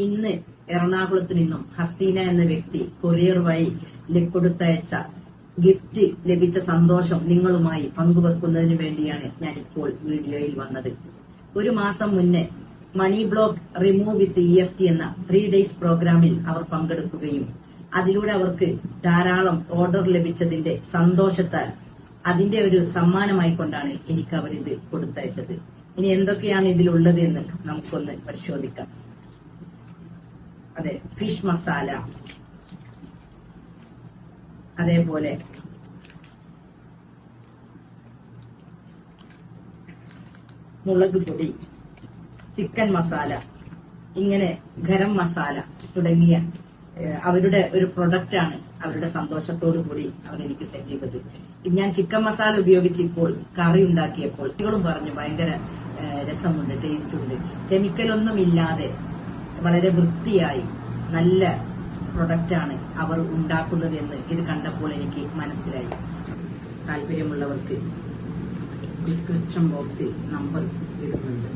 ഇന്ന് എറണാകുളത്ത് നിന്നും ഹസീന എന്ന വ്യക്തി കൊറിയർ വഴി കൊടുത്തയച്ച ഗിഫ്റ്റ് ലഭിച്ച സന്തോഷം നിങ്ങളുമായി പങ്കുവെക്കുന്നതിന് വേണ്ടിയാണ് ഞാനിപ്പോൾ വീഡിയോയിൽ വന്നത്. ഒരു മാസം മുന്നേ മണി ബ്ലോക്ക് റിമൂവ് വിത്ത് EFT എന്ന 3 days പ്രോഗ്രാമിൽ അവർ പങ്കെടുക്കുകയും അതിലൂടെ അവർക്ക് ധാരാളം ഓർഡർ ലഭിച്ചതിന്റെ സന്തോഷത്താൽ അതിന്റെ ഒരു സമ്മാനമായിക്കൊണ്ടാണ് എനിക്ക് അവരിത് കൊടുത്തയച്ചത്. ഇനി എന്തൊക്കെയാണ് ഇതിലുള്ളത് എന്ന് നമുക്കൊന്ന് പരിശോധിക്കാം. അതെ, ഫിഷ് മസാല, അതേപോലെ മുളക് പൊടി, ചിക്കൻ മസാല, ഇങ്ങനെ ഗരം മസാല തുടങ്ങിയ അവരുടെ ഒരു പ്രൊഡക്റ്റ് ആണ്. അവരുടെ സന്തോഷത്തോടു കൂടി അവർ എനിക്ക് സെൻഡ് ചെയ്തത്. ഞാൻ ചിക്കൻ മസാല ഉപയോഗിച്ച് ഇപ്പോൾ കറി ഉണ്ടാക്കിയപ്പോൾ കുട്ടികളും പറഞ്ഞു ഭയങ്കര രസമുണ്ട്, ടേസ്റ്റ് ഉണ്ട്, കെമിക്കലൊന്നും ഇല്ലാതെ വളരെ വൃത്തിയായി നല്ല പ്രൊഡക്റ്റാണ് അവർ ഉണ്ടാക്കുന്നത് എന്ന് ഇത് കണ്ടപ്പോൾ എനിക്ക് മനസ്സിലായി. താല്പര്യമുള്ളവർക്ക് ഡിസ്ക്രിപ്ഷൻ ബോക്സിൽ നമ്പർ ഇടുന്നുണ്ട്.